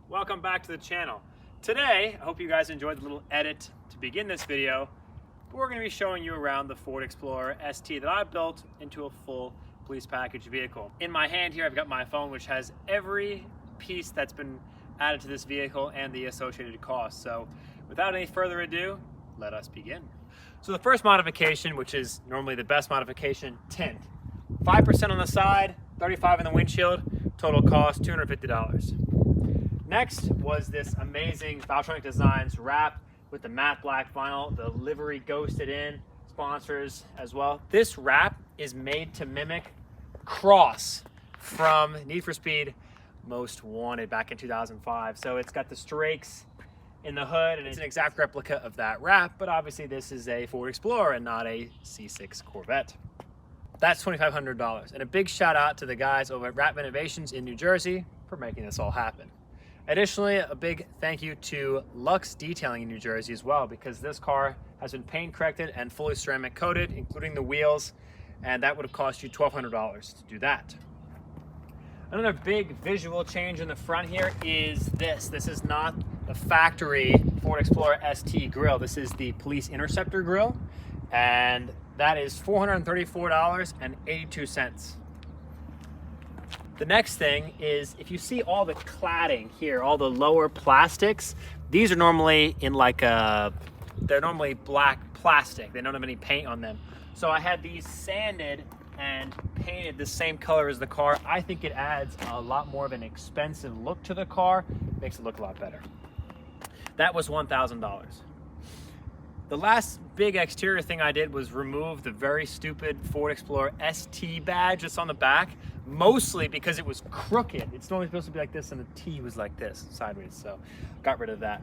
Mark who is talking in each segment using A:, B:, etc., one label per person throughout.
A: Welcome back to the channel. Today, I hope you guys enjoyed the little edit to begin this video. We're going to be showing you around the Ford Explorer ST that I built into a full police package vehicle. In my hand here, I've got my phone, which has every piece that's been added to this vehicle and the associated costs. So without any further ado, let us begin. So the first modification, which is normally the best modification, tint. 5% on the side, 35 in the windshield, total cost $250. Next was this amazing Valvetronic Designs wrap with the matte black vinyl, the livery ghosted in, sponsors as well. This wrap is made to mimic Cross from Need for Speed Most Wanted back in 2005. So it's got the strakes in the hood and it's an exact replica of that wrap, but obviously this is a Ford Explorer and not a C6 Corvette. That's $2,500. And a big shout out to the guys over at Wrap Innovations in New Jersey for making this all happen. Additionally, a big thank you to Lux Detailing in New Jersey as well, because this car has been paint corrected and fully ceramic coated, including the wheels, and that would have cost you $1,200 to do that. Another big visual change in the front here is this. This is not the factory Ford Explorer ST grille. This is the police interceptor grille, and that is $434.82. The next thing is, if you see all the cladding here, all the lower plastics, these are normally in like they're normally black plastic. They don't have any paint on them. So I had these sanded and painted the same color as the car. I think it adds a lot more of an expensive look to the car, makes it look a lot better. That was $1,000. The last big exterior thing I did was remove the very stupid Ford Explorer ST badge that's on the back, mostly because it was crooked. It's normally supposed to be like this and the T was like this, sideways, so got rid of that.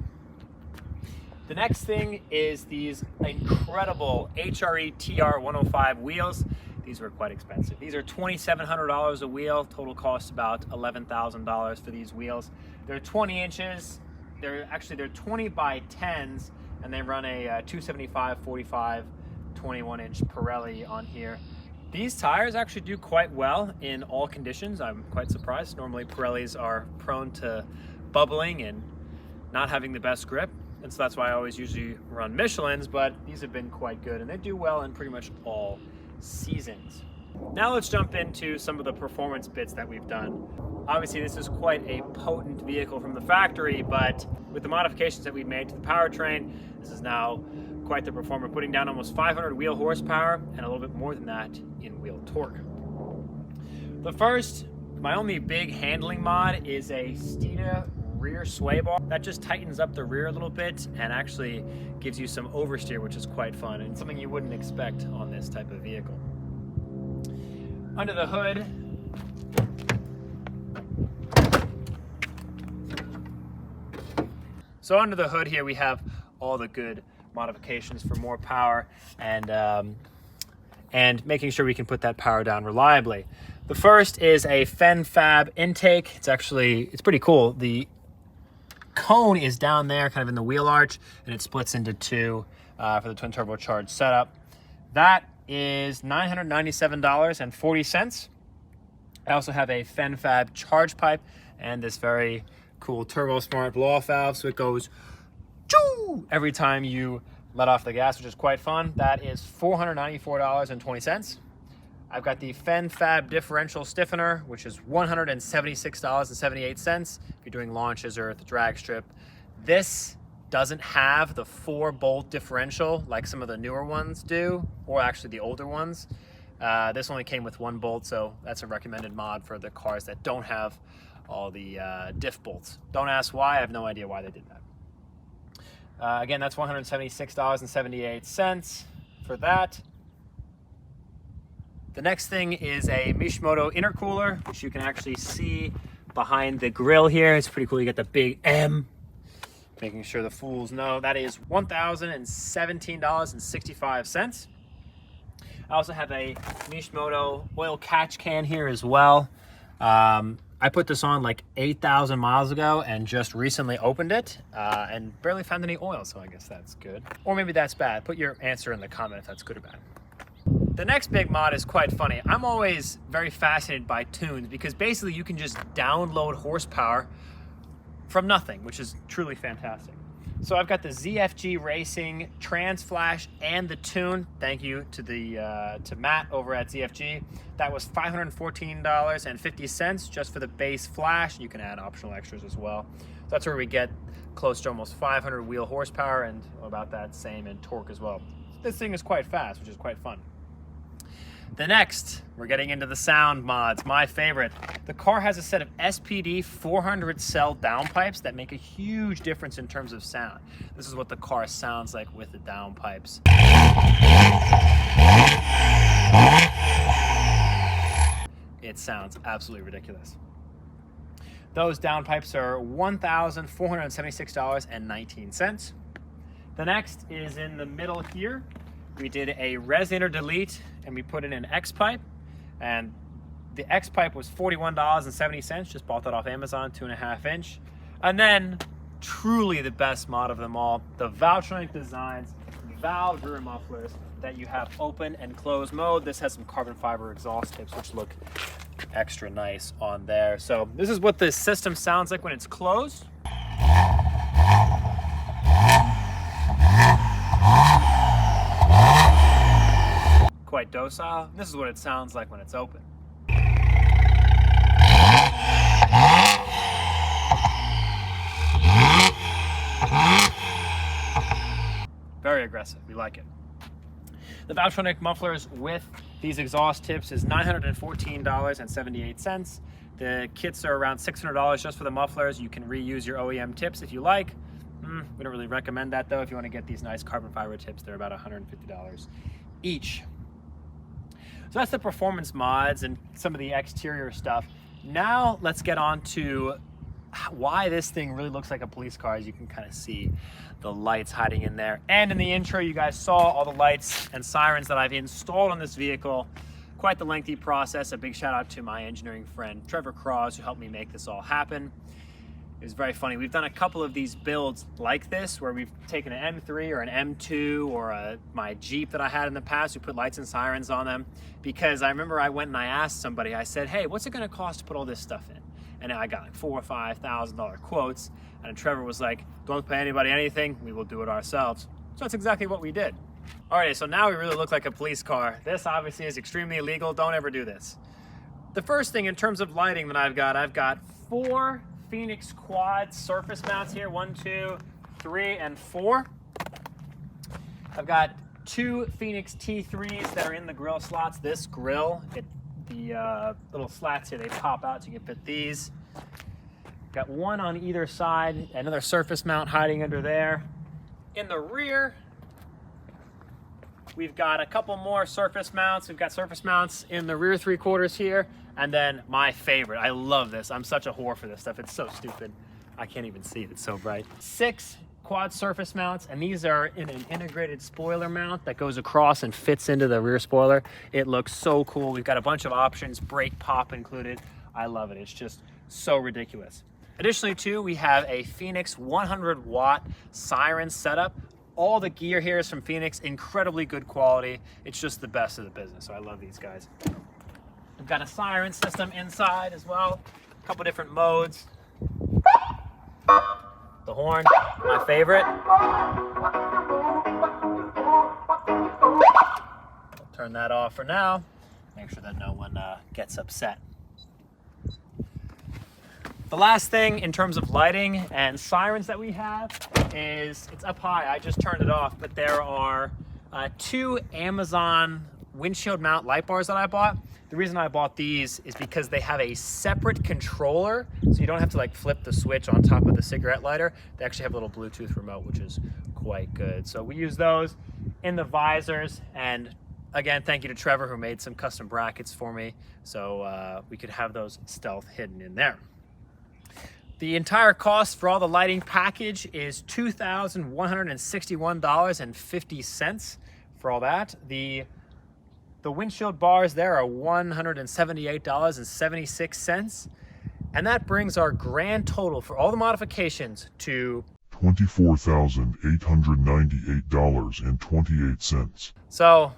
A: The next thing is these incredible HRE TR105 wheels. These were quite expensive. These are $2,700 a wheel. Total cost about $11,000 for these wheels. They're 20 inches. They're 20 by 10s, and they run a 275, 45, 21-inch Pirelli on here. These tires actually do quite well in all conditions. I'm quite surprised. Normally Pirellis are prone to bubbling and not having the best grip, and so that's why I always usually run Michelins, but these have been quite good and they do well in pretty much all seasons. Now let's jump into some of the performance bits that we've done. Obviously this is quite a potent vehicle from the factory, but with the modifications that we've made to the powertrain, this is now quite the performer, putting down almost 500 wheel horsepower and a little bit more than that in wheel torque. The first, my only big handling mod, is a Steeda rear sway bar. That just tightens up the rear a little bit and actually gives you some oversteer, which is quite fun and something you wouldn't expect on this type of vehicle. Under the hood, so under the hood here we have all the good modifications for more power and making sure we can put that power down reliably. The first is a Fenfab intake. It's pretty cool. The cone is down there kind of in the wheel arch and it splits into two for the twin turbocharged setup. That is $997.40. I also have a Fenfab charge pipe and this very cool turbo smart blow off valve, so it goes choo every time you let off the gas, which is quite fun. That is $494.20. I've got the Fenfab differential stiffener, which is $176.78 if you're doing launches or at the drag strip. This doesn't have the 4-bolt differential like some of the newer ones do, or actually the older ones. This only came with 1 bolt, so that's a recommended mod for the cars that don't have all the diff bolts. Don't ask why, I have no idea why they did that. Again, that's $176.78 for that. The next thing is a Mishmoto intercooler, which you can actually see behind the grill here. It's pretty cool. You get the big M, making sure the fools know. That is $1,017.65. I also have a Mishmoto oil catch can here as well. I put this on like 8,000 miles ago and just recently opened it and barely found any oil, so I guess that's good. Or maybe that's bad. Put your answer in the comment if that's good or bad. The next big mod is quite funny. I'm always very fascinated by tunes because basically you can just download horsepower from nothing, which is truly fantastic. So I've got the ZFG Racing Trans Flash and the Tune. Thank you to to Matt over at ZFG. That was $514.50 just for the base flash. You can add optional extras as well. So that's where we get close to almost 500 wheel horsepower and about that same in torque as well. This thing is quite fast, which is quite fun. The next, we're getting into the sound mods, my favorite. The car has a set of SPD 400 cell downpipes that make a huge difference in terms of sound. This is what the car sounds like with the downpipes. It sounds absolutely ridiculous. Those downpipes are $1,476.19. The next is in the middle here. We did a resonator delete and we put in an X pipe, and the X pipe was $41.70. Just bought that off Amazon, 2.5 inch. And then truly the best mod of them all, the Valvetronic Designs Valved rear mufflers that you have open and close mode. This has some carbon fiber exhaust tips which look extra nice on there. So this is what the system sounds like when it's closed. Quite docile. This is what it sounds like when it's open. Very aggressive, we like it. The Valvetronic mufflers with these exhaust tips is $914.78. The kits are around $600 just for the mufflers. You can reuse your OEM tips if you like. We don't really recommend that though. If you want to get these nice carbon fiber tips, they're about $150 each. So that's the performance mods and some of the exterior stuff. Now let's get on to why this thing really looks like a police car. As you can kind of see the lights hiding in there. And in the intro, you guys saw all the lights and sirens that I've installed on this vehicle. Quite the lengthy process. A big shout out to my engineering friend, Trevor Cross, who helped me make this all happen. It was very funny. We've done a couple of these builds like this where we've taken an M3 or an M2 or my Jeep that I had in the past. We put lights and sirens on them because I remember I went and I asked somebody, I said, hey, what's it gonna cost to put all this stuff in? And I got like $4,000 or $5,000 quotes. And Trevor was like, don't pay anybody anything, we will do it ourselves. So that's exactly what we did. All right, so now we really look like a police car. This obviously is extremely illegal, don't ever do this. The first thing in terms of lighting that I've got 4 Feniex Quad surface mounts here, 1, 2, 3, and 4. I've got 2 Feniex T3s that are in the grill slots. This grill, the little slats here, they pop out so you can fit these. Got 1 on either side, another surface mount hiding under there. In the rear, we've got a couple more surface mounts. We've got surface mounts in the rear 3/4 here. And then my favorite, I love this. I'm such a whore for this stuff. It's so stupid. I can't even see it, it's so bright. 6 quad surface mounts, and these are in an integrated spoiler mount that goes across and fits into the rear spoiler. It looks so cool. We've got a bunch of options, brake pop included. I love it, it's just so ridiculous. Additionally too, we have a Feniex 100 watt siren setup. All the gear here is from Feniex, incredibly good quality. It's just the best of the business, so I love these guys. We've got a siren system inside as well, a couple different modes. The horn, my favorite. I'll turn that off for now, make sure that no one gets upset. The last thing in terms of lighting and sirens that we have is, it's up high, I just turned it off, but there are 2 Amazon windshield mount light bars that I bought. The reason I bought these is because they have a separate controller, so you don't have to like flip the switch on top of the cigarette lighter. They actually have a little Bluetooth remote, which is quite good. So we use those in the visors, and again, thank you to Trevor who made some custom brackets for me, so we could have those stealth hidden in there. The entire cost for all the lighting package is $2,161.50 for all that. The windshield bars there are $178.76, and that brings our grand total for all the modifications to $24,898.28. So,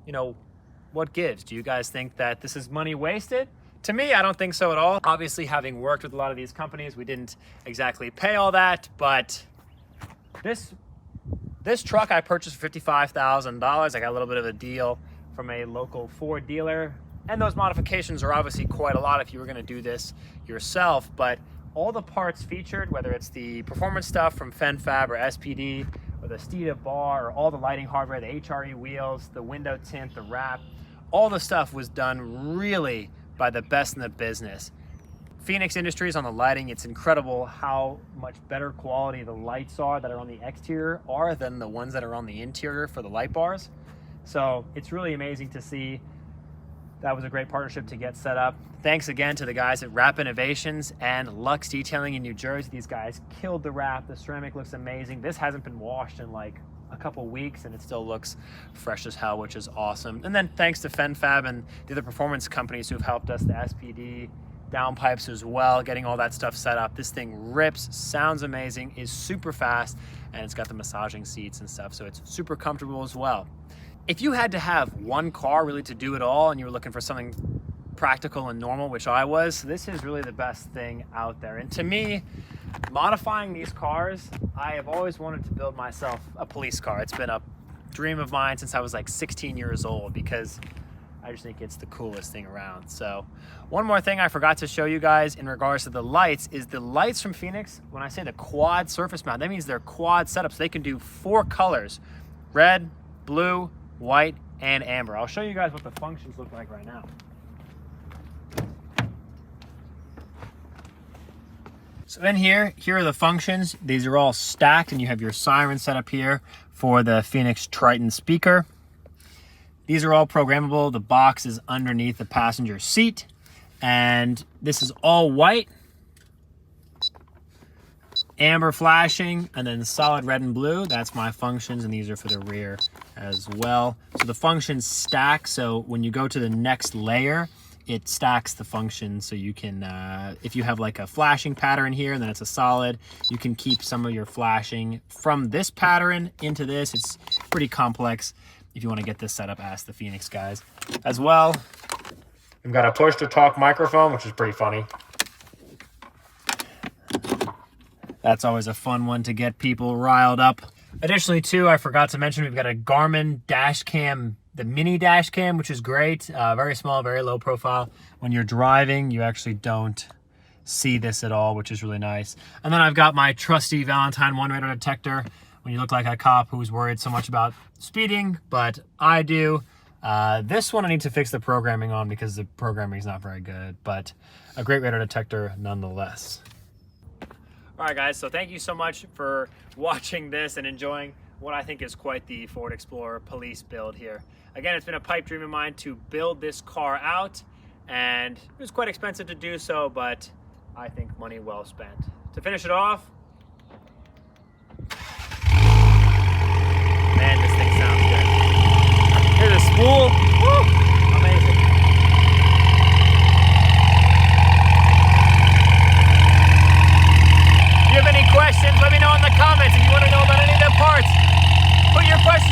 A: you know, what gives? Do you guys think that this is money wasted? To me, I don't think so at all. Obviously, having worked with a lot of these companies, we didn't exactly pay all that, but this truck I purchased for $55,000. I got a little bit of a deal from a local Ford dealer, and those modifications are obviously quite a lot if you were gonna do this yourself, but all the parts featured, whether it's the performance stuff from Fenfab or SPD, or the Steeda bar, or all the lighting hardware, the HRE wheels, the window tint, the wrap, all the stuff was done really by the best in the business. Feniex Industries on the lighting, it's incredible how much better quality the lights are that are on the exterior are than the ones that are on the interior for the light bars. So it's really amazing to see. That was a great partnership to get set up. Thanks again to the guys at Wrap Innovations and Lux Detailing in New Jersey. These guys killed the wrap. The ceramic looks amazing. This hasn't been washed in like a couple weeks and it still looks fresh as hell, which is awesome. And then thanks to Fenfab and the other performance companies who've helped us, the SPD, downpipes as well, getting all that stuff set up. This thing rips, sounds amazing, is super fast, and it's got the massaging seats and stuff, so it's super comfortable as well. If you had to have one car really to do it all and you were looking for something practical and normal, which I was, this is really the best thing out there. And to me, modifying these cars, I have always wanted to build myself a police car. It's been a dream of mine since I was like 16 years old because I just think it's the coolest thing around. So one more thing I forgot to show you guys in regards to the lights is the lights from Feniex. When I say the quad surface mount, that means they're quad setups. They can do 4 colors, red, blue, white, and amber. I'll show you guys what the functions look like right now. So in here are the functions. These are all stacked and you have your siren set up here for the Feniex Triton speaker. These are all programmable. The box is underneath the passenger seat and this is all white, amber flashing, and then solid red and blue. That's my functions, and these are for the rear as well. So the functions stack, so when you go to the next layer, it stacks the functions, so you can, if you have like a flashing pattern here, and then it's a solid, you can keep some of your flashing from this pattern into this. It's pretty complex. If you want to get this set up, ask the Feniex guys. As well, we've got a push-to-talk microphone, which is pretty funny. That's always a fun one to get people riled up. Additionally, too, I forgot to mention, we've got a Garmin dash cam, the mini dash cam, which is great. Very small, very low profile. When you're driving, you actually don't see this at all, which is really nice. And then I've got my trusty Valentine 1 radar detector. When you look like a cop who's worried so much about speeding, but I do. This one I need to fix the programming on because the programming is not very good, but a great radar detector nonetheless. All right, guys, so thank you so much for watching this and enjoying what I think is quite the Ford Explorer police build here. Again, it's been a pipe dream of mine to build this car out, and it was quite expensive to do so, but I think money well spent. To finish it off, man, this thing sounds good. Here's a spool. Woo! Amazing. If you have any questions, let me know in the comments. If you want to know about any of the parts, put your questions